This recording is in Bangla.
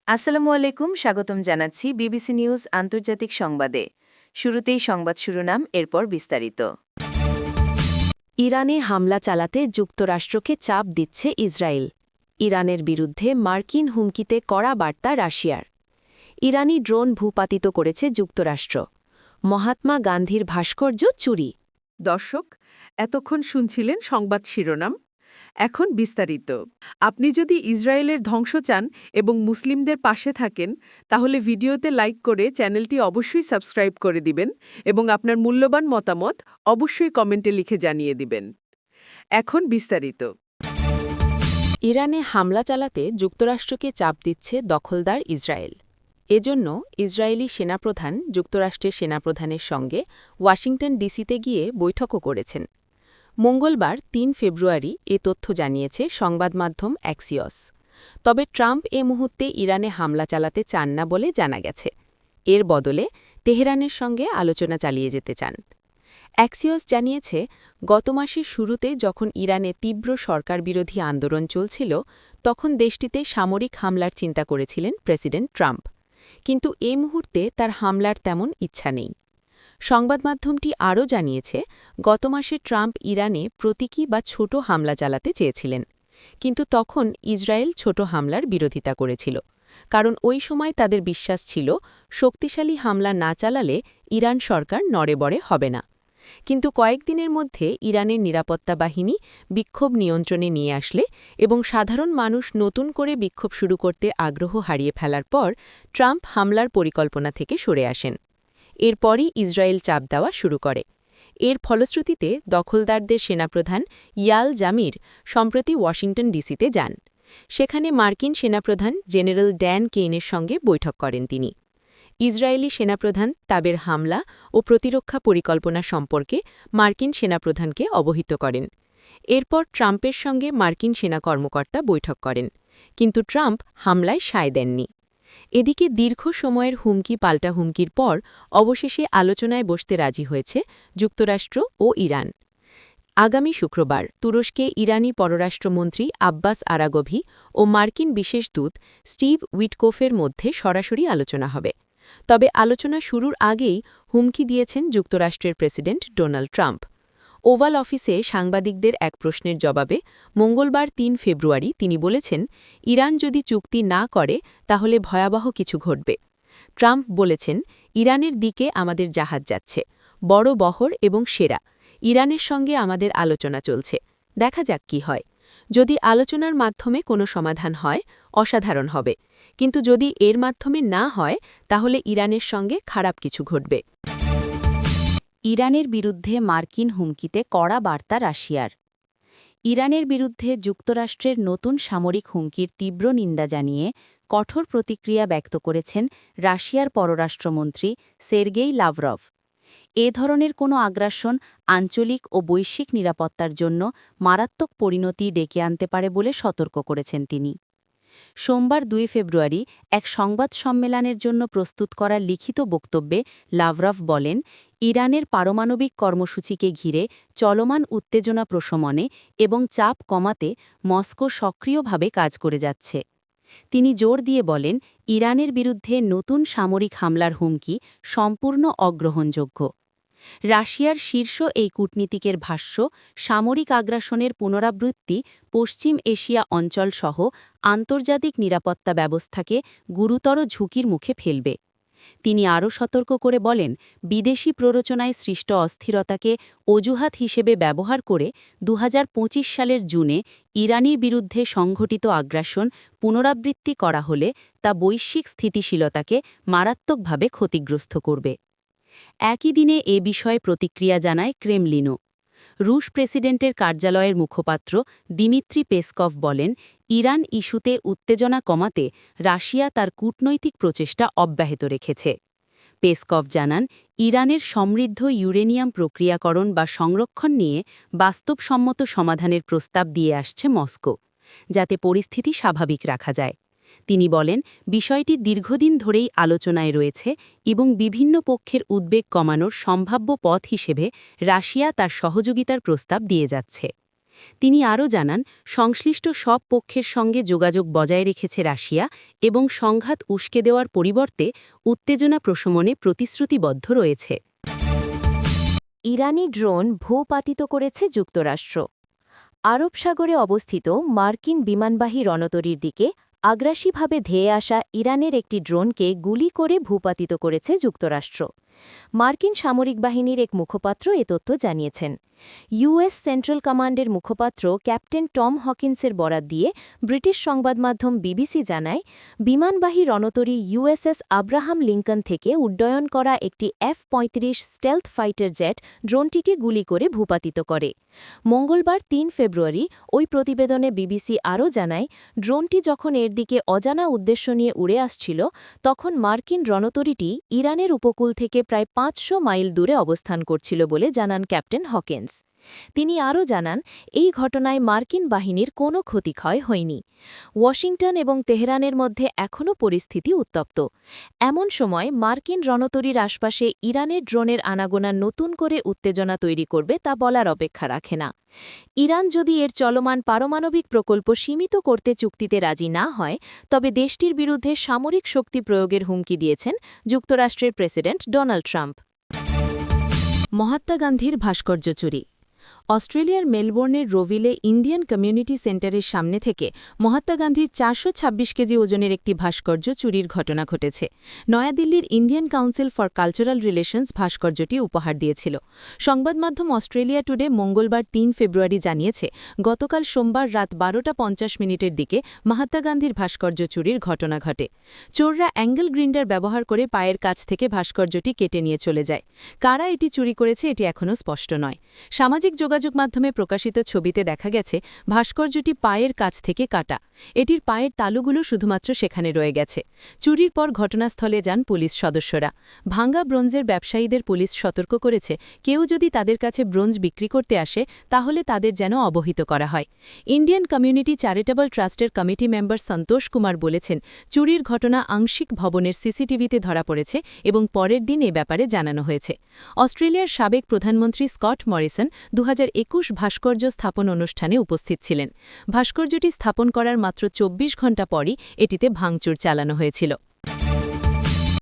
আসসালামু আলাইকুম, স্বাগতম জানাচ্ছি বিবিসি নিউজ আন্তর্জাতিক সংবাদে। শুরুতেই সংবাদ শিরোনাম, এরপর বিস্তারিত। ইরানে হামলা চালাতে যুক্তরাষ্ট্রকে চাপ দিচ্ছে ইসরায়েল। ইরানের বিরুদ্ধে মার্কিন হুমকিতে কড়া বার্তা রাশিয়ার। ইরানি ড্রোন ভূপাতিত করেছে যুক্তরাষ্ট্র। মহাত্মা গান্ধীর ভাস্কর্য চুরি। দর্শক, এতক্ষণ শুনছিলেন সংবাদ শিরোনাম। এখন বিস্তারিত। আপনি যদি ইসরায়েলের ধ্বংস চান এবং মুসলিমদের পাশে থাকেন, তাহলে ভিডিওতে লাইক করে চ্যানেলটি অবশ্যই সাবস্ক্রাইব করে দিবেন এবং আপনার মূল্যবান মতামত অবশ্যই কমেন্টে লিখে জানিয়ে দিবেন। এখন বিস্তারিত। ইরানে হামলা চালাতে যুক্তরাষ্ট্রকে চাপ দিচ্ছে দখলদার ইসরায়েল। এজন্য ইসরায়েলি সেনাপ্রধান যুক্তরাষ্ট্রের সেনাপ্রধানের সঙ্গে ওয়াশিংটন ডিসিতে গিয়ে বৈঠকও করেছেন। মঙ্গলবার ৩ ফেব্রুয়ারি এ তথ্য জানিয়েছে সংবাদমাধ্যম অ্যাক্সিয়স। তবে ট্রাম্প এ মুহূর্তে ইরানে হামলা চালাতে চান না বলে জানা গেছে। এর বদলে তেহরানের সঙ্গে আলোচনা চালিয়ে যেতে চান। অ্যাক্সিয়স জানিয়েছে, গত মাসের শুরুতে যখন ইরানে তীব্র সরকারবিরোধী আন্দোলন চলছিল, তখন দেশটিতে সামরিক হামলার চিন্তা করেছিলেন প্রেসিডেন্ট ট্রাম্প। কিন্তু এ মুহূর্তে তার হামলার তেমন ইচ্ছা নেই। সংবাদমাধ্যমটি আরও জানিয়েছে, গত মাসে ট্রাম্প ইরানে প্রতীকী বা ছোট হামলা চালাতে চেয়েছিলেন। কিন্তু তখন ইসরায়েল ছোট হামলার বিরোধিতা করেছিল, কারণ ওই সময় তাদের বিশ্বাস ছিল শক্তিশালী হামলা না চালালে ইরান সরকার নড়েবড়ে হবে না। কিন্তু কয়েকদিনের মধ্যে ইরানের নিরাপত্তা বাহিনী বিক্ষোভ নিয়ন্ত্রণে নিয়ে আসলে এবং সাধারণ মানুষ নতুন করে বিক্ষোভ শুরু করতে আগ্রহ হারিয়ে ফেলার পর ট্রাম্প হামলার পরিকল্পনা থেকে সরে আসেন। এরপরই ইসরায়েল চাপ দেওয়া শুরু করে। এর ফলশ্রুতিতে দখলদারদের সেনাপ্রধান ইয়াল জামির সম্প্রতি ওয়াশিংটন ডিসিতে যান। সেখানে মার্কিন সেনাপ্রধান জেনারেল ড্যান কেইনের সঙ্গে বৈঠক করেন তিনি। ইসরায়েলি সেনাপ্রধান তাদের হামলা ও প্রতিরক্ষা পরিকল্পনা সম্পর্কে মার্কিন সেনাপ্রধানকে অবহিত করেন। এরপর ট্রাম্পের সঙ্গে মার্কিন সেনা কর্মকর্তা বৈঠক করেন, কিন্তু ট্রাম্প হামলায় সায় দেননি। এদিকে দীর্ঘ সময়ের হুমকি পাল্টা হুমকির পর অবশেষে আলোচনায় বসতে রাজি হয়েছে যুক্তরাষ্ট্র ও ইরান। আগামী শুক্রবার তুরস্কে ইরানি পররাষ্ট্রমন্ত্রী আব্বাস আরাগভি ও মার্কিন বিশেষ দূত স্টিভ উইটকোফের মধ্যে সরাসরি আলোচনা হবে। তবে আলোচনা শুরুর আগেই হুমকি দিয়েছেন যুক্তরাষ্ট্রের প্রেসিডেন্ট ডোনাল্ড ট্রাম্প। ওভাল অফিসে সাংবাদিকদের এক প্রশ্নের জবাবে মঙ্গলবার ৩ ফেব্রুয়ারি তিনি বলেছেন, ইরান যদি চুক্তি না করে তাহলে ভয়াবহ কিছু ঘটবে। ট্রাম্প বলেছেন, ইরানের দিকে আমাদের জাহাজ যাচ্ছে, বড় বহর এবং সেরা। ইরানের সঙ্গে আমাদের আলোচনা চলছে, দেখা যাক কি হয়। যদি আলোচনার মাধ্যমে কোনো সমাধান হয়, অসাধারণ হবে, কিন্তু যদি এর মাধ্যমে না হয় তাহলে ইরানের সঙ্গে খারাপ কিছু ঘটবে। ইরানের বিরুদ্ধে মার্কিন হুমকিতে কড়া বার্তা রাশিয়ার। ইরানের বিরুদ্ধে যুক্তরাষ্ট্রের নতুন সামরিক হুমকির তীব্র নিন্দা জানিয়ে কঠোর প্রতিক্রিয়া ব্যক্ত করেছেন রাশিয়ার পররাষ্ট্রমন্ত্রী সের্গেই লাভরভ। এ ধরনের কোনো আগ্রাসন আঞ্চলিক ও বৈশ্বিক নিরাপত্তার জন্য মারাত্মক পরিণতি ডেকে আনতে পারে বলে সতর্ক করেছেন তিনি। সোমবার ২ ফেব্রুয়ারি এক সংবাদ সম্মেলনের জন্য প্রস্তুত করা লিখিত বক্তব্যে লাভরভ বলেন, ইরানের পারমাণবিক কর্মসূচিকে ঘিরে চলমান উত্তেজনা প্রশমনে এবং চাপ কমাতে মস্কো সক্রিয়ভাবে কাজ করে যাচ্ছে। তিনি জোর দিয়ে বলেন, ইরানের বিরুদ্ধে নতুন সামরিক হামলার হুমকি সম্পূর্ণ অগ্রহণযোগ্য। রাশিয়ার শীর্ষ এই কূটনীতিকের ভাষ্য, সামরিক আগ্রাসনের পুনরাবৃত্তি পশ্চিম এশিয়া অঞ্চলসহ আন্তর্জাতিক নিরাপত্তা ব্যবস্থাকে গুরুতর ঝুঁকির মুখে ফেলবে। তিনি আরও সতর্ক করে বলেন, বিদেশি প্ররোচনায় সৃষ্ট অস্থিরতাকে অজুহাত হিসেবে ব্যবহার করে ২০২৫ সালের জুনে ইরানের বিরুদ্ধে সংঘটিত আগ্রাসন পুনরাবৃত্তি করা হলে তা বৈশ্বিক স্থিতিশীলতাকে মারাত্মকভাবে ক্ষতিগ্রস্ত করবে। একই দিনে এ বিষয়ে প্রতিক্রিয়া জানায় ক্রেমলিনও। রুশ প্রেসিডেন্টের কার্যালয়ের মুখপাত্র দিমিত্রি পেসকভ বলেন, ইরান ইস্যুতে উত্তেজনা কমাতে রাশিয়া তার কূটনৈতিক প্রচেষ্টা অব্যাহত রেখেছে। পেসকভ জানান, ইরানের সমৃদ্ধ ইউরেনিয়াম প্রক্রিয়াকরণ বা সংরক্ষণ নিয়ে বাস্তবসম্মত সমাধানের প্রস্তাব দিয়ে আসছে মস্কো, যাতে পরিস্থিতি স্বাভাবিক রাখা যায়। তিনি বলেন, বিষয়টি দীর্ঘদিন ধরেই আলোচনায় রয়েছে এবং বিভিন্ন পক্ষের উদ্বেগ কমানোর সম্ভাব্য পথ হিসেবে রাশিয়া তার সহযোগিতার প্রস্তাব দিয়ে যাচ্ছে। তিনি আরও জানান, সংশ্লিষ্ট সব পক্ষের সঙ্গে যোগাযোগ বজায় রেখেছে রাশিয়া এবং সংঘাত উস্কে দেওয়ার পরিবর্তে উত্তেজনা প্রশমনে প্রতিশ্রুতিবদ্ধ রয়েছে। ইরানি ড্রোন ভূপাতিত করেছে যুক্তরাষ্ট্র। আরব সাগরে অবস্থিত মার্কিন বিমানবাহী রণতরীর দিকে আগ্রাসীভাবে ধেয়ে আসা ইরানের একটি ড্রোনকে গুলি করে ভূপাতিত করেছে যুক্তরাষ্ট্র। মার্কিন সামরিক বাহিনীর এক মুখপাত্র এ তথ্য জানিয়েছেন। ইউএস সেন্ট্রাল কমান্ডের মুখপাত্র ক্যাপ্টেন টম হকিন্সের বরাত দিয়ে ব্রিটিশ সংবাদমাধ্যম বিবিসি জানায়, বিমানবাহী রণতরী ইউএসএস আব্রাহাম লিঙ্কন থেকে উড্ডয়ন করা একটি F-35 স্টেলথ ফাইটার জেট ড্রোনটিকে গুলি করে ভূপাতিত করে। মঙ্গলবার ৩ ফেব্রুয়ারি ওই প্রতিবেদনে বিবিসি আরও জানায়, ড্রোনটি যখন এর দিকে অজানা উদ্দেশ্য নিয়ে উড়ে আসছিল, তখন মার্কিন রণতরীটি ইরানের উপকূল থেকে প্রায় ৫০০ মাইল দূরে অবস্থান করছিল বলে জানান ক্যাপ্টেন হকিন্স। তিনি আরও জানান, এই ঘটনায় মার্কিন বাহিনীর কোনো ক্ষতিক্ষয় হয়নি। ওয়াশিংটন এবং তেহরানের মধ্যে এখনও পরিস্থিতি উত্তপ্ত। এমন সময় মার্কিন রণতরীর আশপাশে ইরানের ড্রোনের আনাগোনা নতুন করে উত্তেজনা তৈরি করবে তা বলার অপেক্ষা রাখে না। ইরান যদি এর চলমান পারমাণবিক প্রকল্প সীমিত করতে চুক্তিতে রাজি না হয়, তবে দেশটির বিরুদ্ধে সামরিক শক্তি প্রয়োগের হুমকি দিয়েছেন যুক্তরাষ্ট্রের প্রেসিডেন্ট ডোনাল্ড ট্রাম্প। মহাত্মা গান্ধীর ভাস্কর্য চুরি। অস্ট্রেলিয়ার মেলবোর্নের রোভিলে ইন্ডিয়ান কমিউনিটি সেন্টারের সামনে থেকে মহাত্মা গান্ধীর ৪২৬ কেজি ওজনের একটি ভাস্কর্য চুরির ঘটনা ঘটেছে। নয়াদিল্লির Indian Council for Cultural Relations ভাস্কর্যটি উপহার দিয়েছিল। সংবাদমাধ্যম অস্ট্রেলিয়া টুডে মঙ্গলবার ৩ ফেব্রুয়ারি জানিয়েছে, গতকাল সোমবার রাত ১২:৫০ দিকে মহাত্মা গান্ধীর ভাস্কর্য চুরির ঘটনা ঘটে। চোররা অ্যাঙ্গেল গ্রিন্ডার ব্যবহার করে পায়ের কাছ থেকে ভাস্কর্যটি কেটে নিয়ে চলে যায়। কারা এটি চুরি করেছে এটি এখনও স্পষ্ট নয়। সামাজিক যোগাযোগ মাধ্যমে প্রকাশিত ছবিতে দেখা গেছে ভাস্কর্যটি পায়ের কাছ থেকে কাটা। এটির পায়ের তালুগুলো শুধুমাত্র সেখানে রয়ে গেছে। চুরির পর ঘটনাস্থলে যান পুলিশ সদস্যরা। ভাঙ্গা ব্রোঞ্জের ব্যবসায়ীদের পুলিশ সতর্ক করেছে, কেউ যদি তাদের কাছে ব্রোঞ্জ বিক্রি করতে আসে তাহলে তাদের যেন অবহিত করা হয়। ইন্ডিয়ান কমিউনিটি চ্যারিটেবল ট্রাস্টের কমিটি মেম্বার সন্তোষ কুমার বলেছেন, চুরির ঘটনা আংশিক ভবনের সিসিটিভিতে ধরা পড়েছে এবং পরের দিন এ ব্যাপারে জানানো হয়েছে। অস্ট্রেলিয়ার সাবেক প্রধানমন্ত্রী স্কট মরিসন ২০২১ ভাস্কর্য স্থাপন অনুষ্ঠানে উপস্থিত ছিলেন। ভাস্কর্যটি স্থাপন করার মাত্র ২৪ ঘণ্টা পরই এটিতে ভাঙচুর চালানো হয়েছিল।